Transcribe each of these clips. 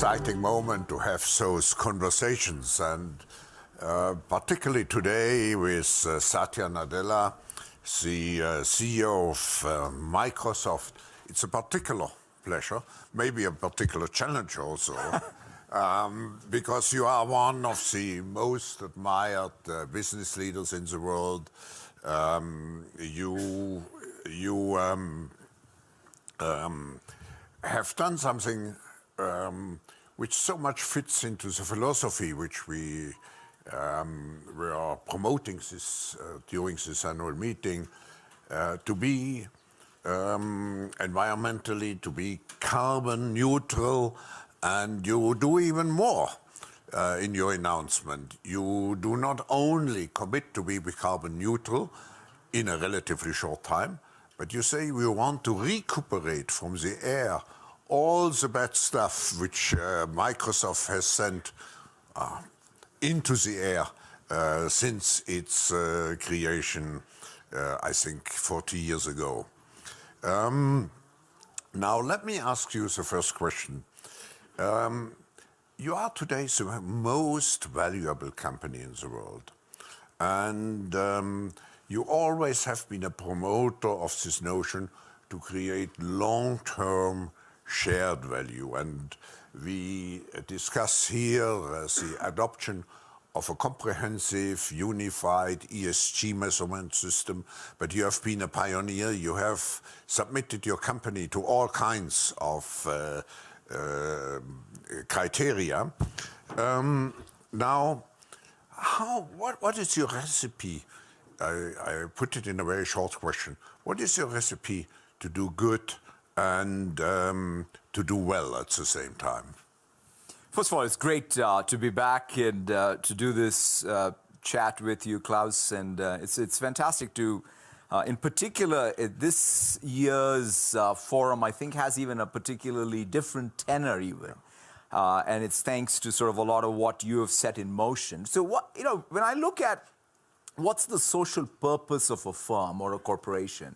exciting moment to have those conversations, and particularly today with Satya Nadella, the CEO of Microsoft. It's a particular pleasure, maybe a particular challenge also, because you are one of the most admired business leaders in the world. You have done something which so much fits into the philosophy which we are promoting this during this annual meeting, to be environmentally, to be carbon neutral, and you do even more in your announcement. You do not only commit to be carbon neutral in a relatively short time, but you say we want to recuperate from the air all the bad stuff which Microsoft has sent into the air since its creation, I think 40 years ago. Now let me ask you the first question. You are today the most valuable company in the world, and you always have been a promoter of this notion to create long-term shared value. And we discuss here the adoption of a comprehensive, unified ESG measurement system. But you have been a pioneer. You have submitted your company to all kinds of criteria. Now, what is your recipe? I put it in a very short question. What is your recipe to do good and to do well at the same time? First of all, it's great to be back and to do this chat with you, Klaus. And it's fantastic to, in particular, this year's forum, I think, has even a particularly different tenor even. And it's thanks to sort of a lot of what you have set in motion. So when I look at what's the social purpose of a firm or a corporation,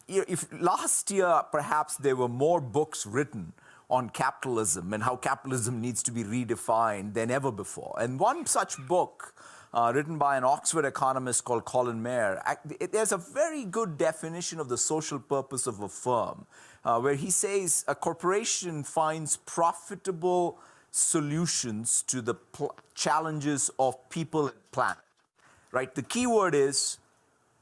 if last year, perhaps there were more books written on capitalism and how capitalism needs to be redefined than ever before. And one such book, written by an Oxford economist called Colin Mayer, there's a very good definition of the social purpose of a firm, where he says a corporation finds profitable solutions to the challenges of people and planet. Right? The key word is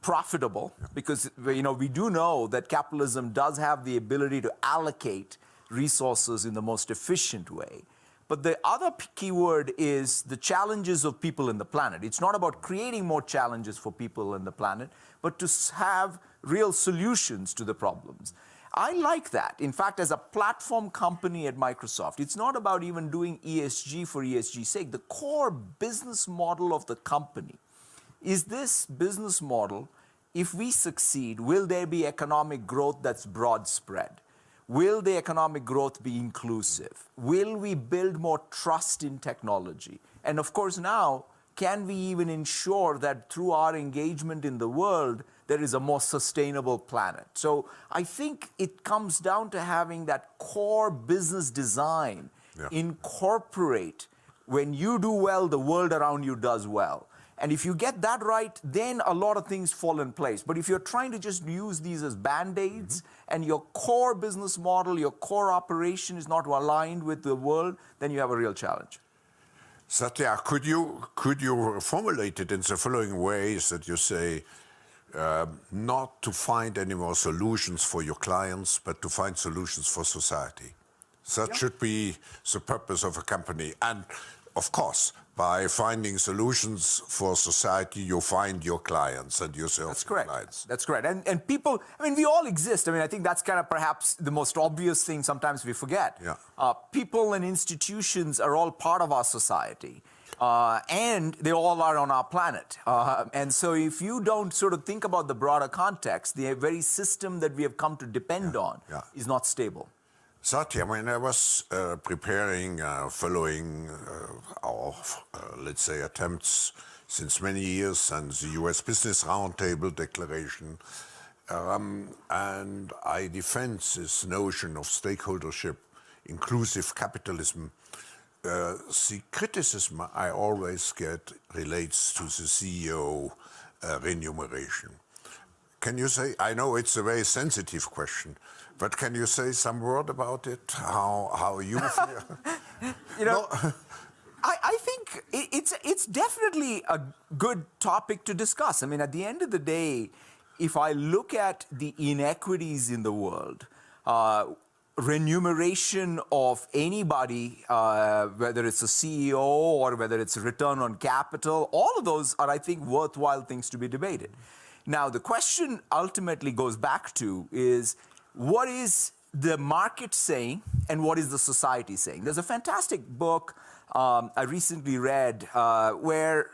profitable, because we do know that capitalism does have the ability to allocate resources in the most efficient way. But the other key word is the challenges of people and the planet. It's not about creating more challenges for people and the planet, but to have real solutions to the problems. I like that. In fact, as a platform company at Microsoft, it's not about even doing ESG for ESG's sake. The core business model of the company is this business model. If we succeed, will there be economic growth that's broad spread? Will the economic growth be inclusive? Will we build more trust in technology? And of course now, can we even ensure that through our engagement in the world, there is a more sustainable planet? So I think it comes down to having that core business design incorporate. When you do well, the world around you does well. And if you get that right, then a lot of things fall in place. But if you're trying to just use these as Band-Aids, and your core business model, your core operation is not aligned with the world, then you have a real challenge. Satya, could you formulate it in the following ways, that you say, not to find any more solutions for your clients, but to find solutions for society? That should be the purpose of a company. And of course, by finding solutions for society, you find your clients and yourself. That's correct. Clients. That's correct. And people, we all exist. I think that's kind of perhaps the most obvious thing sometimes we forget. Yeah. People and institutions are all part of our society. And they all are on our planet. And so if you don't sort of think about the broader context, the very system that we have come to depend on is not stable. Satya, when I was preparing, following our, let's say, attempts since many years and the US Business Roundtable Declaration, and I defend this notion of stakeholdership inclusive capitalism. The criticism I always get relates to the CEO remuneration. Can you say, I know it's a very sensitive question, but can you say some word about it, how you feel? You know, I think it's definitely a good topic to discuss. I mean, at the end of the day, if I look at the inequities in the world, remuneration of anybody, whether it's a CEO or whether it's return on capital, all of those are, I think, worthwhile things to be debated. Now, the question ultimately goes back to is, what is the market saying and what is the society saying? There's a fantastic book I recently read where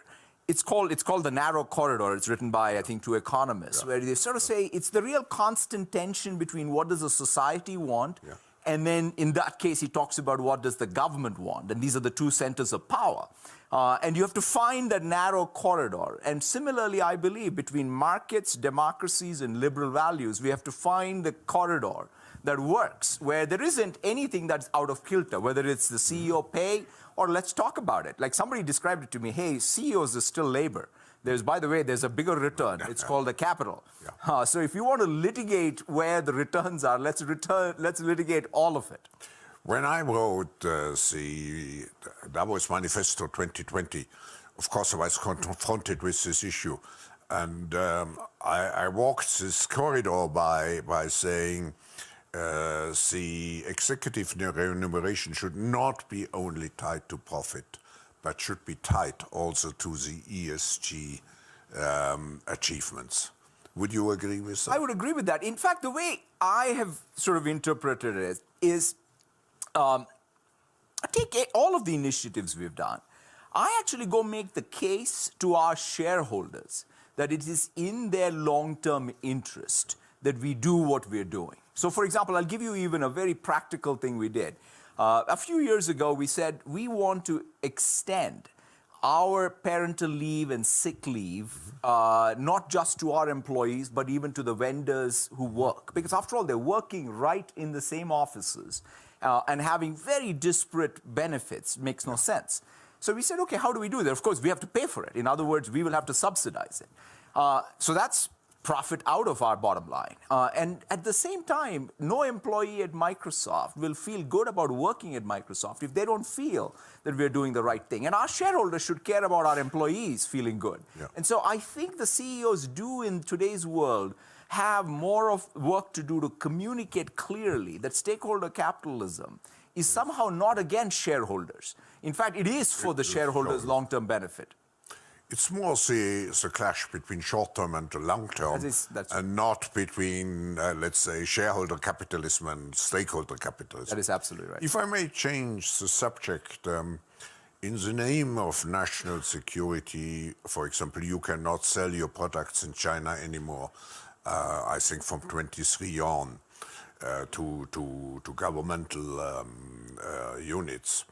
it's called The Narrow Corridor. It's written by, I think, two economists, where they sort of say it's the real constant tension between what does a society want, and then in that case, he talks about what does the government want. And these are the two centers of power. And you have to find that narrow corridor. And similarly, I believe, between markets, democracies, and liberal values, we have to find the corridor that works, where there isn't anything that's out of kilter, whether it's the CEO pay or let's talk about it. Like somebody described it to me, hey, CEOs is still labor. By the way, there's a bigger return. It's called the capital. So if you want to litigate where the returns are, let's litigate all of it. When I wrote the Davos Manifesto 2020, of course I was confronted with this issue. And I walked this corridor by saying the executive remuneration should not be only tied to profit, but should be tied also to the ESG achievements. Would you agree with that? I would agree with that. In fact, the way I have sort of interpreted it is, take all of the initiatives we've done. I actually go make the case to our shareholders that it is in their long-term interest that we do what we're doing. So, for example, I'll give you even a very practical thing we did. A few years ago, we said we want to extend our parental leave and sick leave, not just to our employees, but even to the vendors who work. Because after all, they're working right in the same offices and having very disparate benefits. Makes no sense. So we said, okay, how do we do that? Of course, we have to pay for it. In other words, we will have to subsidize it. So that's profit out of our bottom line. And at the same time, no employee at Microsoft will feel good about working at Microsoft if they don't feel that we're doing the right thing. And our shareholders should care about our employees feeling good. And so I think the CEOs do in today's world have more of work to do to communicate clearly that stakeholder capitalism is somehow not against shareholders. In fact, it is for the shareholders' long-term benefit. It's more the clash between short-term and long-term, and not between, let's say, shareholder capitalism and stakeholder capitalism. That is absolutely right. If I may change the subject, in the name of national security, for example, you cannot sell your products in China anymore, I think from 23 on, to governmental units.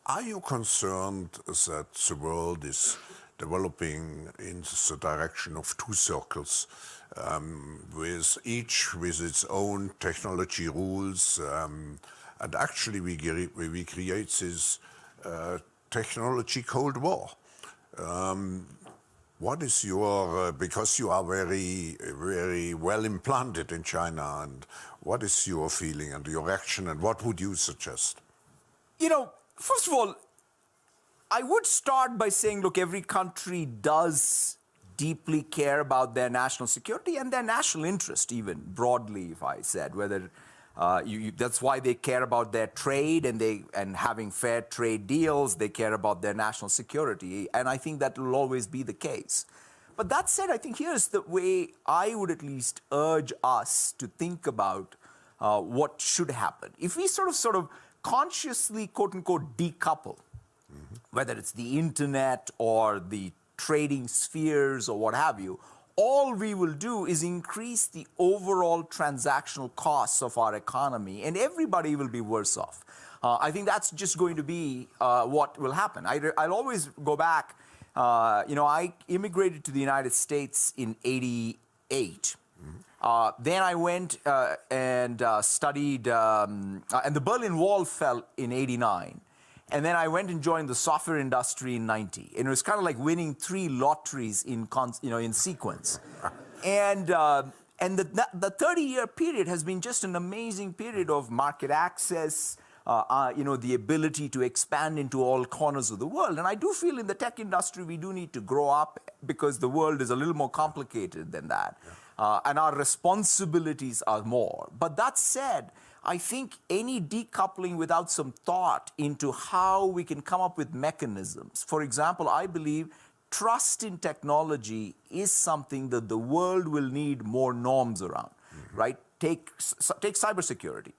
Are you concerned that the world is developing in the direction of two circles, with each with its own technology rules, and actually we create this technology Cold War? What is your, because you are very, very well implanted in China, and what is your feeling and your reaction, and what would you suggest? You know, first of all, I would start by saying, look, every country does deeply care about their national security and their national interest, even broadly, if I said, whether that's why they care about their trade and having fair trade deals. They care about their national security, and I think that will always be the case. But that said, I think here's the way I would at least urge us to think about what should happen. If we sort of consciously, quote-unquote, decouple, whether it's the internet or the trading spheres or what have you, all we will do is increase the overall transactional costs of our economy, and everybody will be worse off. I think that's just going to be what will happen. I'll always go back. I immigrated to the United States in '88. Then I went and studied, and the Berlin Wall fell in '89. And then I went and joined the software industry in '90. And it was kind of like winning 3 lotteries in sequence. And the 30-year period has been just an amazing period of market access, the ability to expand into all corners of the world. And I do feel in the tech industry we do need to grow up because the world is a little more complicated than that. And our responsibilities are more. But that said, I think any decoupling without some thought into how we can come up with mechanisms. For example, I believe trust in technology is something that the world will need more norms around, right? Take cybersecurity.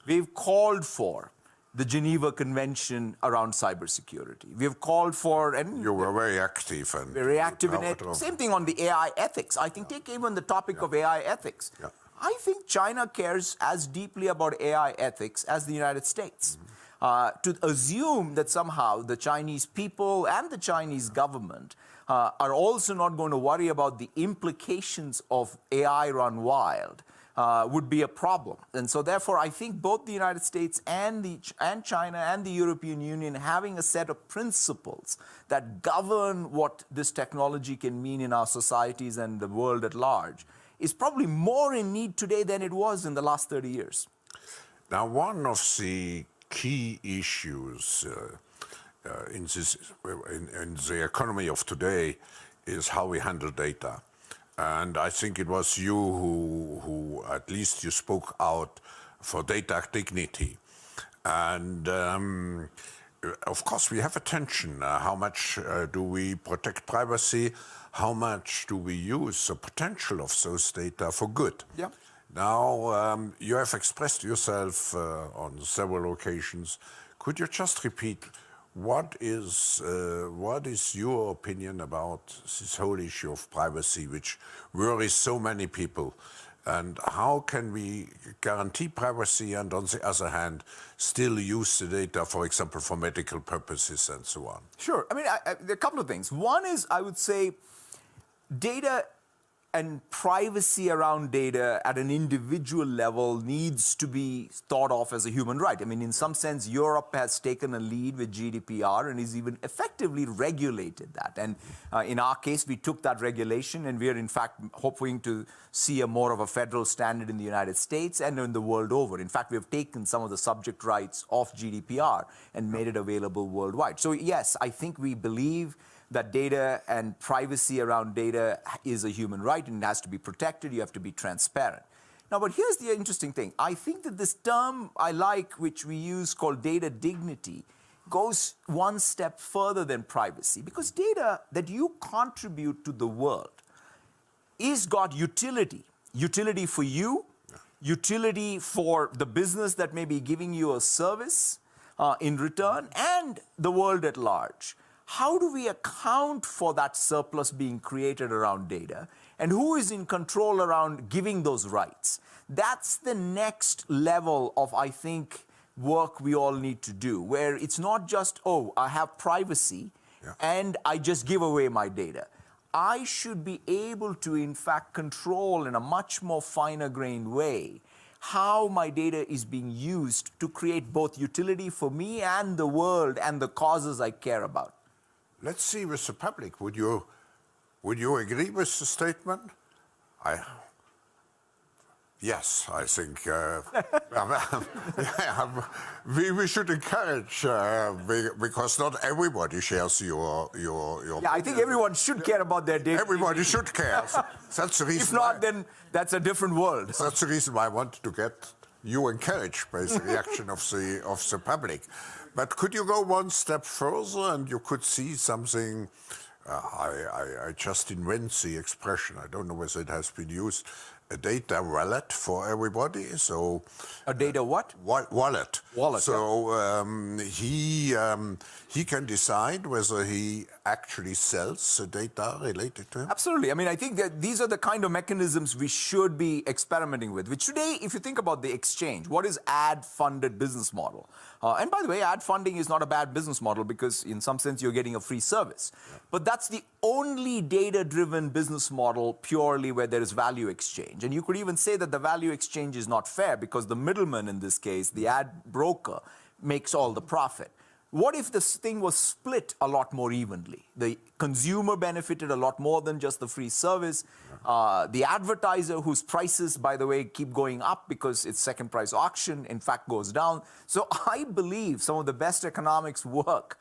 We've called for the Geneva Convention around cybersecurity. We have called for, and you were very active. And very active in it. Same thing on the AI ethics. I think take even the topic of AI ethics. Yeah. I think China cares as deeply about AI ethics as the United States. To assume that somehow the Chinese people and the Chinese government are also not going to worry about the implications of AI run wild would be a problem. And so therefore, I think both the United States and China and the European Union having a set of principles that govern what this technology can mean in our societies and the world at large is probably more in need today than it was in the last 30 years. Now, one of the key issues in the economy of today is how we handle data. And I think it was you who at least you spoke out for data dignity. And of course, we have a tension. How much do we protect privacy? How much do we use the potential of those data for good? Yeah. Now, you have expressed yourself on several occasions. Could you just repeat what is your opinion about this whole issue of privacy, which worries so many people? And how can we guarantee privacy and, on the other hand, still use the data, for example, for medical purposes and so on? Sure. I mean, there are a couple of things. One is, I would say, data and privacy around data at an individual level needs to be thought of as a human right. I mean, in some sense, Europe has taken a lead with GDPR and has even effectively regulated that. And in our case, we took that regulation, and we are, in fact, hoping to see a more of a federal standard in the United States and in the world over. In fact, we have taken some of the subject rights of GDPR and made it available worldwide. So yes, I think we believe that data and privacy around data is a human right and it has to be protected. You have to be transparent. Now, but here's the interesting thing. I think that this term I like, which we use called data dignity, goes one step further than privacy, because data that you contribute to the world is got utility. Utility for you, utility for the business that may be giving you a service in return, and the world at large. How do we account for that surplus being created around data? And who is in control around giving those rights? That's the next level of, I think, work we all need to do, where it's not just, oh, I have privacy and I just give away my data. I should be able to, in fact, control in a much more finer-grained way how my data is being used to create both utility for me and the world and the causes I care about. Let's see with the public. Would you agree with the statement? Yes, I think we should encourage because not everybody shares your. Yeah, I think everyone should care about their data. Everybody should care. That's the reason. If not, then that's a different world. That's the reason why I wanted to get you encouraged by the reaction of the public. But could you go one step further and you could see something? I just invent the expression. I don't know whether it has been used. A data wallet for everybody. So a data what? Wallet. Wallet. So he can decide whether he actually sells the data related to him. Absolutely. I mean, I think that these are the kind of mechanisms we should be experimenting with. Which today, if you think about the exchange, what is ad-funded business model? And by the way, ad funding is not a bad business model because in some sense you're getting a free service. Yeah. But that's the only data-driven business model purely where there is value exchange. exchange. And you could even say that the value exchange is not fair because the middleman in this case, the ad broker, makes all the profit. What if this thing was split a lot more evenly? The consumer benefited a lot more than just the free service. The advertiser, whose prices, by the way, keep going up because it's second price auction, in fact, goes down. So I believe some of the best economics work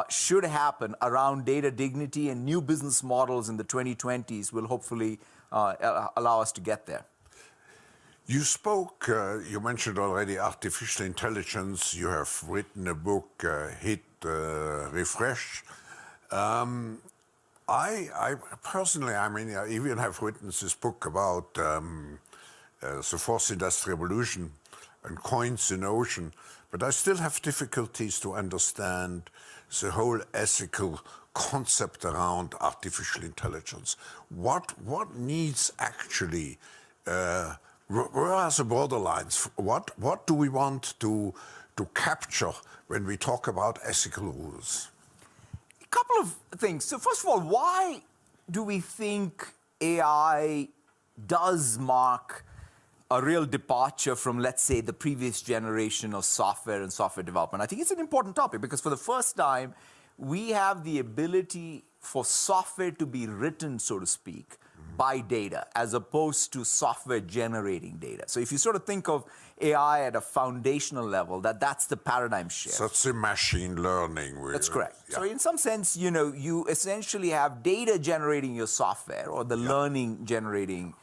should happen around data dignity, and new business models in the 2020s will hopefully allow us to get there. You spoke, you mentioned already artificial intelligence. You have written a book, Hit Refresh. I personally, I mean, I even have written this book about the fourth industrial revolution and coins in ocean, but I still have difficulties to understand the whole ethical concept around artificial intelligence. What needs actually, where are the borderlines? What do we want to capture when we talk about ethical rules? A couple of things. So first of all, why do we think AI does mark a real departure from, let's say, the previous generation of software and software development? I think it's an important topic because for the first time, we have the ability for software to be written, so to speak, by data, as opposed to software generating data. So if you sort of think of AI at a foundational level, that's the paradigm shift. So it's a machine learning. That's correct. Yeah. So in some sense, you know, you essentially have data generating your software, or the learning generating,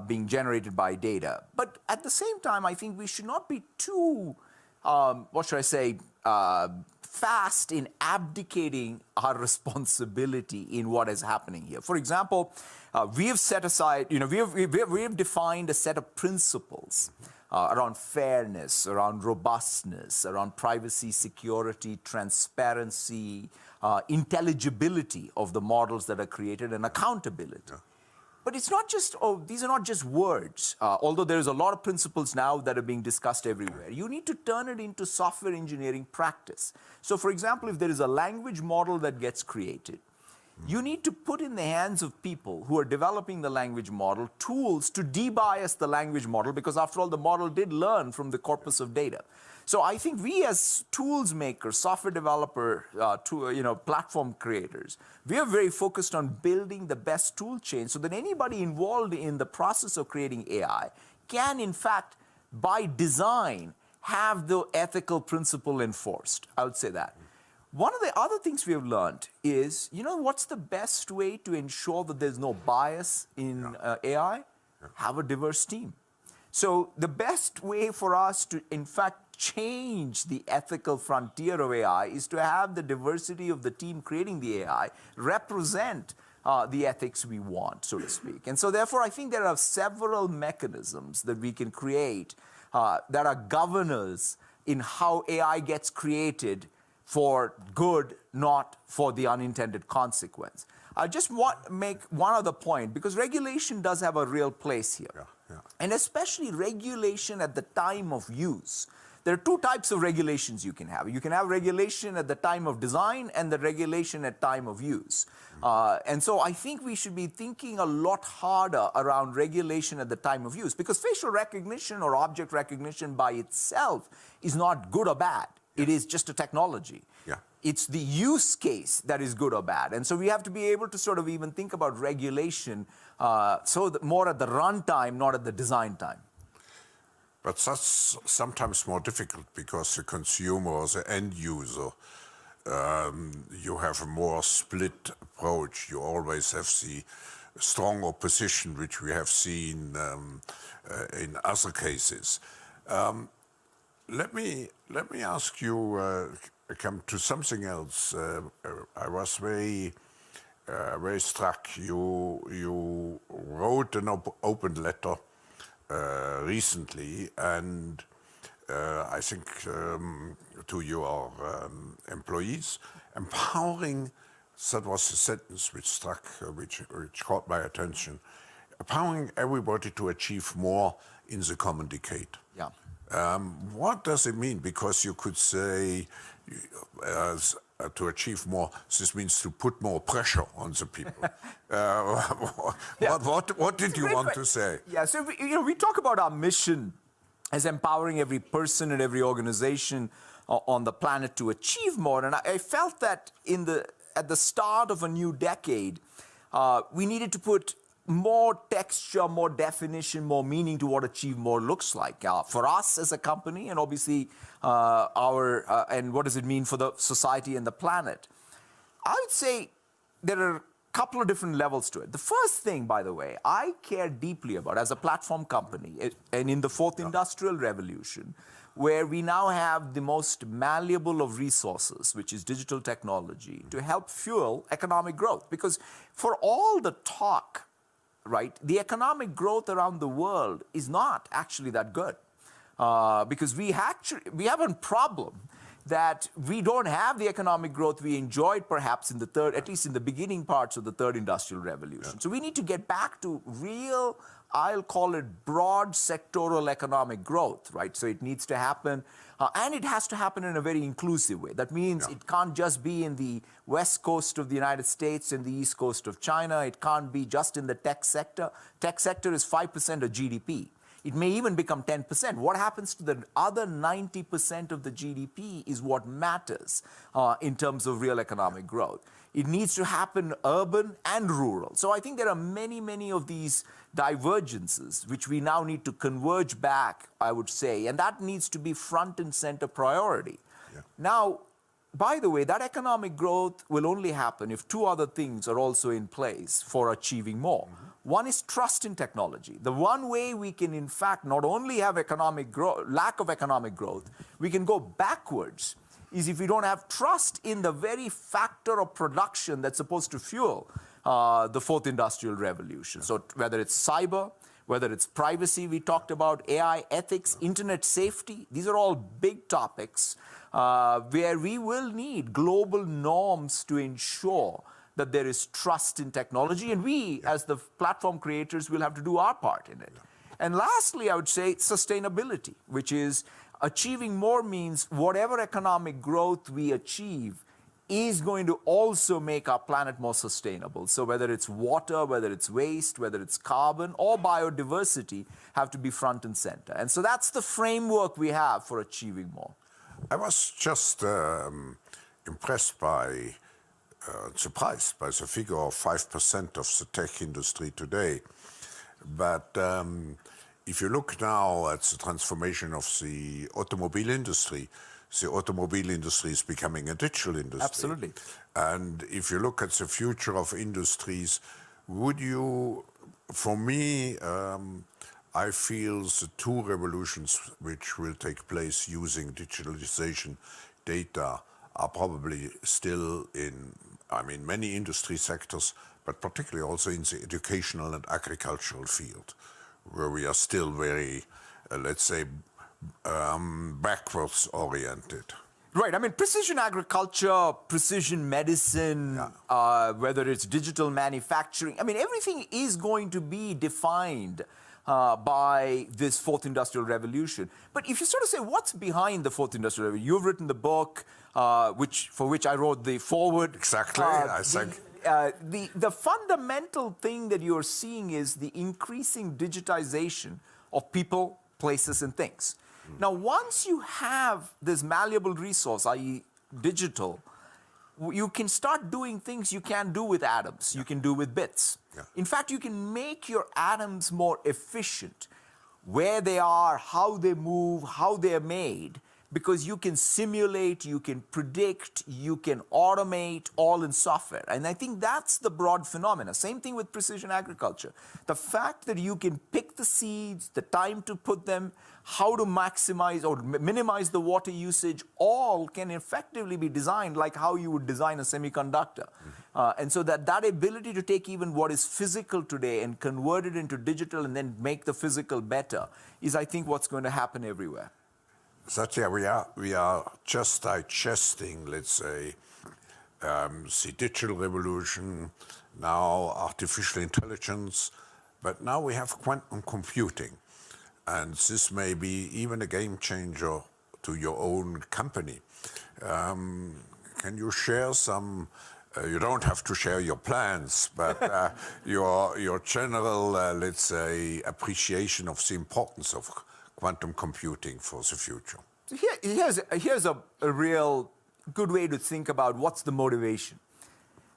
being generated by data. But at the same time, I think we should not be too, what should I say, fast in abdicating our responsibility in what is happening here. For example, we have set aside, you know, we have defined a set of principles around fairness, around robustness, around privacy, security, transparency, intelligibility of the models that are created, and accountability. Yeah. But it's not just, these are not just words, although there's a lot of principles now that are being discussed everywhere. You need to turn it into software engineering practice. So for example, if there is a language model that gets created, you need to put in the hands of people who are developing the language model tools to debias the language model, because after all, the model did learn from the corpus of data. So I think we as tools makers, software developer, platform creators, we are very focused on building the best tool chain so that anybody involved in the process of creating AI can, in fact, by design, have the ethical principle enforced. I would say that. One of the other things we have learned is, you know, what's the best way to ensure that there's no bias in AI? Yeah. Have a diverse team. So the best way for us to, in fact, change the ethical frontier of AI is to have the diversity of the team creating the AI represent the ethics we want, so to speak. And so therefore, I think there are several mechanisms that we can create that are governors in how AI gets created for good, not for the unintended consequence. I just want to make one other point, because regulation does have a real place here. Yeah, yeah. And especially regulation at the time of use. There are two types of regulations you can have. You can have regulation at the time of design and the regulation at time of use. And so I think we should be thinking a lot harder around regulation at the time of use, because facial recognition or object recognition by itself is not good or bad. It is just a technology. Yeah. It's the use case that is good or bad. And so we have to be able to sort of even think about regulation so that more at the runtime, not at the design time. But that's sometimes more difficult because the consumer or the end user, you have a more split approach. You always have the strong opposition, which we have seen in other cases. Let me ask you, come to something else. I was very struck. You wrote an open letter recently, and I think to your employees, empowering. That was a sentence which struck, which caught my attention. Empowering everybody to achieve more in the common decade. Yeah. What does it mean? Because you could say to achieve more, this means to put more pressure on the people. What did you want to say? Yeah, so we talk about our mission as empowering every person and every organization on the planet to achieve more. And I felt that at the start of a new decade, we needed to put more texture, more definition, more meaning to what achieve more looks like for us as a company, and obviously and what does it mean for the society and the planet. I would say there are a couple of different levels to it. The first thing, by the way, I care deeply about as a platform company, and in the fourth industrial revolution, where we now have the most malleable of resources, which is digital technology, to help fuel economic growth. Because for all the talk, right, the economic growth around the world is not actually that good. Because we have a problem that we don't have the economic growth we enjoyed perhaps at least in the beginning parts of the third industrial revolution. Yeah. So we need to get back to real, I'll call it broad sectoral economic growth, right? So it needs to happen, and it has to happen in a very inclusive way. That means it can't just be in the west coast of the United States and the east coast of China. It can't be just in the tech sector. Tech sector is 5% of GDP. It may even become 10%. What happens to the other 90% of the GDP is what matters in terms of real economic growth. It needs to happen urban and rural. So I think there are many, many of these divergences which we now need to converge back, I would say, and that needs to be front and center priority. Yeah. Now, by the way, that economic growth will only happen if two other things are also in place for achieving more. Mm-hmm. One is trust in technology. The one way we can, in fact, not only have lack of economic growth, we can go backwards, is if we don't have trust in the very factor of production that's supposed to fuel the fourth industrial revolution. So whether it's cyber, whether it's privacy, we talked about AI, ethics, internet safety, these are all big topics where we will need global norms to ensure that there is trust in technology, and we, as the platform creators, will have to do our part in it. And lastly, I would say sustainability, which is achieving more means whatever economic growth we achieve is going to also make our planet more sustainable. So whether it's water, whether it's waste, whether it's carbon, or biodiversity have to be front and center. And so that's the framework we have for achieving more. I was just impressed by surprised by the figure of 5% of the tech industry today. But if you look now at the transformation of the automobile industry is becoming a digital industry. Absolutely. And if you look at the future of industries, for me, I feel the two revolutions which will take place using digitalization data are probably still in, many industry sectors, but particularly also in the educational and agricultural field, where we are still very, let's say, backwards oriented. Right. Precision agriculture, precision medicine, whether it's digital manufacturing, everything is going to be defined by this fourth industrial revolution. But if you sort of say, what's behind the fourth industrial revolution? You've written the book, for which I wrote the foreword. Exactly. The fundamental thing that you're seeing is the increasing digitization of people, places, and things. Now, once you have this malleable resource, i.e. digital, you can start doing things you can't do with atoms. You can do with bits. In fact, you can make your atoms more efficient, where they are, how they move, how they're made, because you can simulate, you can predict, you can automate, all in software. And I think that's the broad phenomena. Same thing with precision agriculture. The fact that you can pick the seeds, the time to put them, how to maximize or minimize the water usage, all can effectively be designed like how you would design a semiconductor. And so that ability to take even what is physical today and convert it into digital and then make the physical better is, I think, what's going to happen everywhere. Satya, we are just digesting, let's say, the digital revolution, now artificial intelligence, but now we have quantum computing. And this may be even a game changer to your own company. can you share some, you don't have to share your plans, but your general, let's say, appreciation of the importance of quantum computing for the future? So here's a real good way to think about what's the motivation.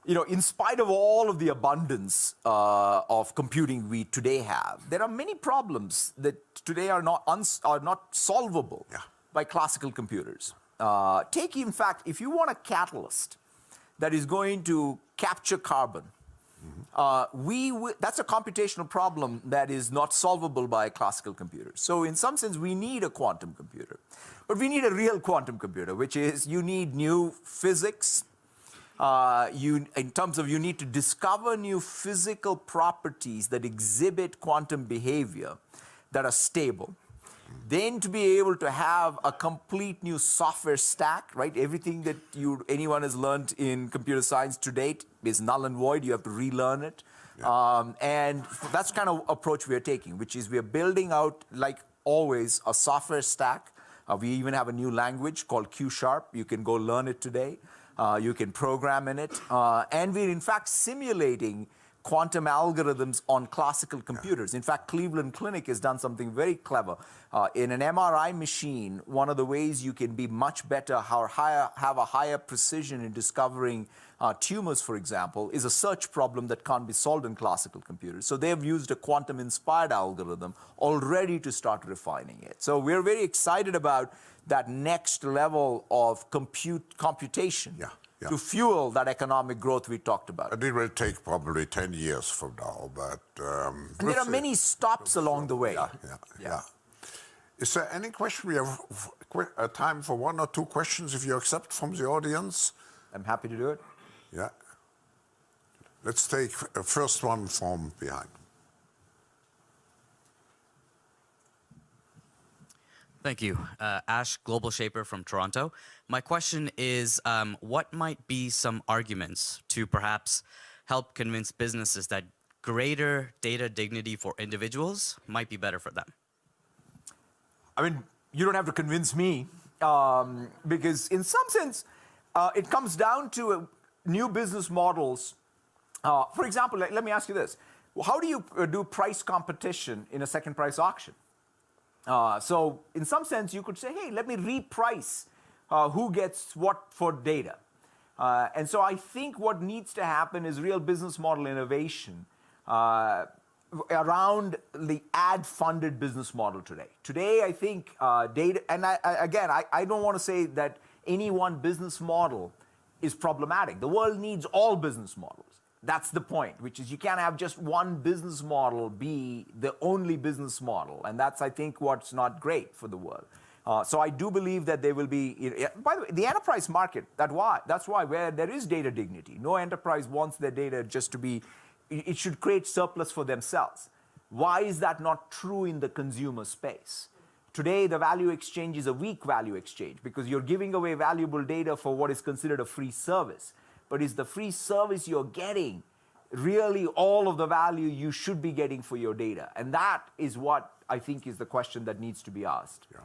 You know, in spite of all of the abundance of computing we today have, there are many problems that today are not solvable by classical computers. Take, in fact, if you want a catalyst that is going to capture carbon, that's a computational problem that is not solvable by classical computers. So in some sense, we need a quantum computer. But we need a real quantum computer, which is you need new physics. In terms of you need to discover new physical properties that exhibit quantum behavior that are stable. Then to be able to have a complete new software stack, right? Everything that anyone has learned in computer science to date is null and void. You have to relearn it. Yeah. And that's the kind of approach we are taking, which is we are building out, like always, a software stack. We even have a new language called Q#. You can go learn it today. You can program in it. And we're, in fact, simulating quantum algorithms on classical computers. In fact, Cleveland Clinic has done something very clever. In an MRI machine, one of the ways you can be much better, have a higher precision in discovering tumors, for example, is a search problem that can't be solved in classical computers. So they've used a quantum-inspired algorithm already to start refining it. So we're very excited about that next level of computation to fuel that economic growth we talked about. And it will take probably 10 years from now, but... and there are many stops along the way. Yeah. Is there any question? We have time for one or two questions, if you accept, from the audience. I'm happy to do it. Yeah. Let's take a first one from behind. Thank you. Ash, Global Shaper from Toronto. My question is, what might be some arguments to perhaps help convince businesses that greater data dignity for individuals might be better for them? I mean, you don't have to convince me, because in some sense, it comes down to new business models. For example, let me ask you this. How do you do price competition in a second price auction? So in some sense, you could say, hey, let me reprice who gets what for data. And so I think what needs to happen is real business model innovation around the ad-funded business model today. Today, I think data, and I don't want to say that any one business model is problematic. The world needs all business models. That's the point, which is you can't have just one business model be the only business model. And that's, I think, what's not great for the world. So I do believe that there will be, by the way, the enterprise market, that's why where there is data dignity. No enterprise wants their data just to be, it should create surplus for themselves. Why is that not true in the consumer space? Today, the value exchange is a weak value exchange because you're giving away valuable data for what is considered a free service. But is the free service you're getting really all of the value you should be getting for your data? And that is what I think is the question that needs to be asked. Yeah.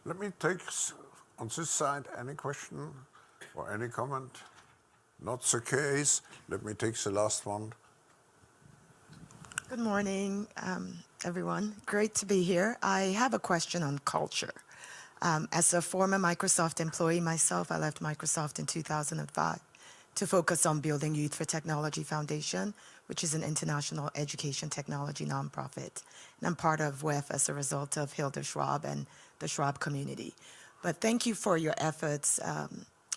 Let me take, on this side, any question or any comment? Not the case. Let me take the last one. Good morning, everyone. Great to be here. I have a question on culture. As a former Microsoft employee myself, I left Microsoft in 2005 to focus on building Youth for Technology Foundation, which is an international education technology nonprofit. And I'm part of WEF as a result of Hilda Schwab and the Schwab community. But thank you for your efforts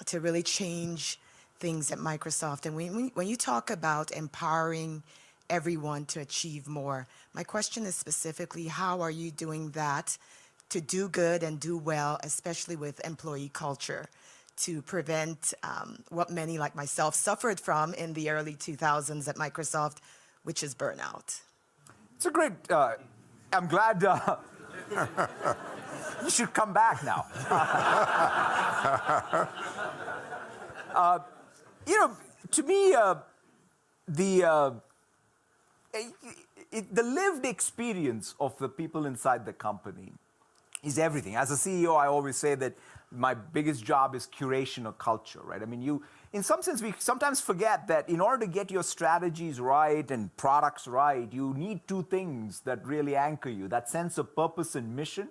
to really change things at Microsoft. And when you talk about empowering everyone to achieve more, my question is specifically, how are you doing that to do good and do well, especially with employee culture, to prevent what many like myself suffered from in the early 2000s at Microsoft, which is burnout? It's a great, I'm glad you should come back now. To me, the lived experience of the people inside the company is everything. As a CEO, I always say that my biggest job is curation of culture, right? I mean, in some sense, we sometimes forget that in order to get your strategies right and products right, you need two things that really anchor you: that sense of purpose and mission,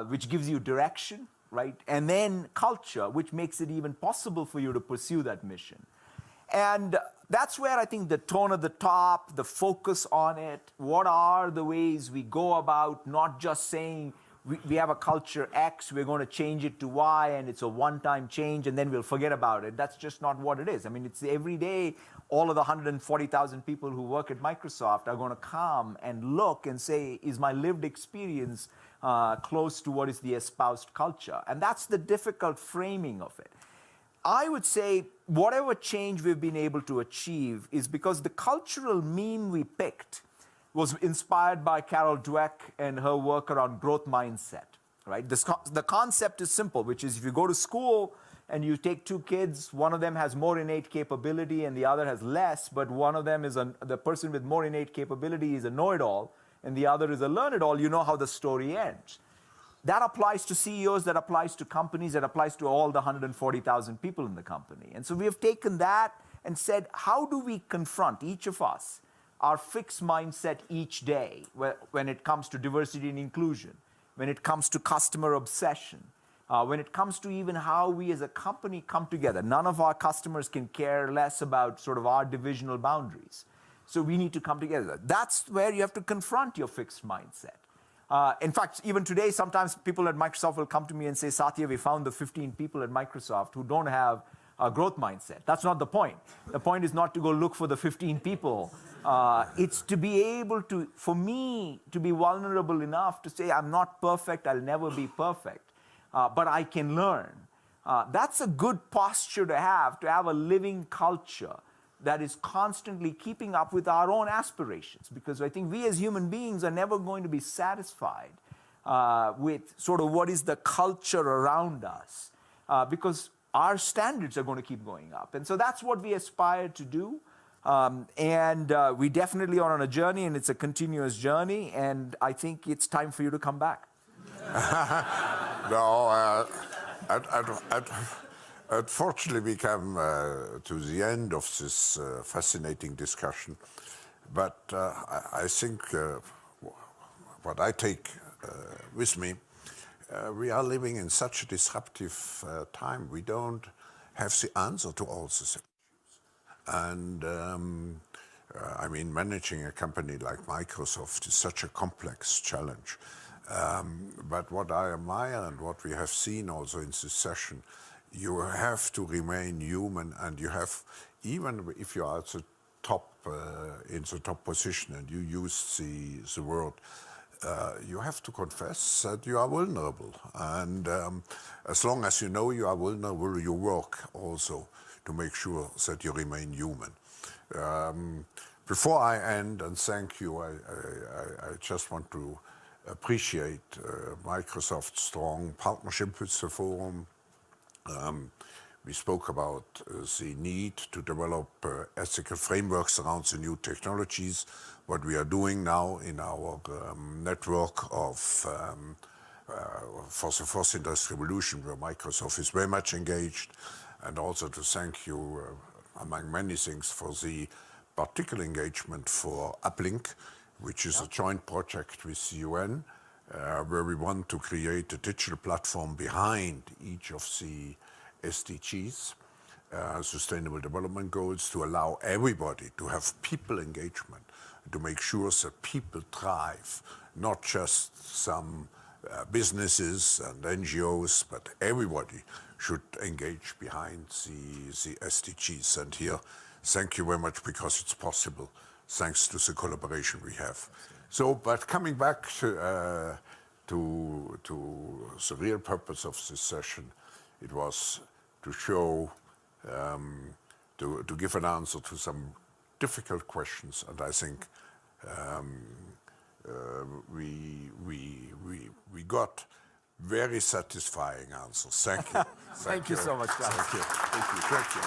which gives you direction, right? And then culture, which makes it even possible for you to pursue that mission. And that's where I think the tone at the top, the focus on it, what are the ways we go about not just saying we have a culture X, we're going to change it to Y, and it's a one-time change, and then we'll forget about it. That's just not what it is. I mean, it's every day, all of the 140,000 people who work at Microsoft are going to come and look and say, is my lived experience close to what is the espoused culture? And that's the difficult framing of it. I would say whatever change we've been able to achieve is because the cultural meme we picked was inspired by Carol Dweck and her work around growth mindset, right? The concept is simple, which is if you go to school and you take two kids, one of them has more innate capability and the other has less, but one of them is the person with more innate capability is a know-it-all and the other is a learn-it-all, you know how the story ends. That applies to CEOs, that applies to companies, that applies to all the 140,000 people in the company. And so we have taken that and said, how do we confront, each of us, our fixed mindset each day when it comes to diversity and inclusion, when it comes to customer obsession, when it comes to even how we as a company come together. None of our customers can care less about sort of our divisional boundaries. So we need to come together. That's where you have to confront your fixed mindset. In fact, even today, sometimes people at Microsoft will come to me and say, Satya, we found the 15 people at Microsoft who don't have a growth mindset. That's not the point. The point is not to go look for the 15 people. It's to be able to, for me, to be vulnerable enough to say, I'm not perfect, I'll never be perfect, but I can learn. That's a good posture to have a living culture that is constantly keeping up with our own aspirations. Because I think we as human beings are never going to be satisfied with sort of what is the culture around us, because our standards are going to keep going up. And so that's what we aspire to do. We definitely are on a journey, and it's a continuous journey, and I think it's time for you to come back. No, unfortunately, we come to the end of this fascinating discussion. But I think what I take with me, we are living in such a disruptive time. We don't have the answer to all the things. And I mean, managing a company like Microsoft is such a complex challenge. But what I admire and what we have seen also in this session, you have to remain human, and you have, even if you are at the top, in the top position and you use the word, you have to confess that you are vulnerable. And as long as you know you are vulnerable, you work also to make sure that you remain human. Before I end and thank you, I just want to appreciate Microsoft's strong partnership with the forum. We spoke about the need to develop ethical frameworks around the new technologies, what we are doing now in our network of for the fourth industrial revolution, where Microsoft is very much engaged, and also to thank you, among many things, for the particular engagement for Uplink, which is a joint project with the UN, where we want to create a digital platform behind each of the SDGs, Sustainable Development Goals, to allow everybody to have people engagement, to make sure that people thrive, not just some businesses and NGOs, but everybody should engage behind the SDGs. And here, thank you very much, because it's possible thanks to the collaboration we have. So, but coming back to the real purpose of this session, it was to show, to give an answer to some difficult questions, and I think we got very satisfying answers. Thank you. Thank you so much, guys. Thank you. Thank you. Thank you.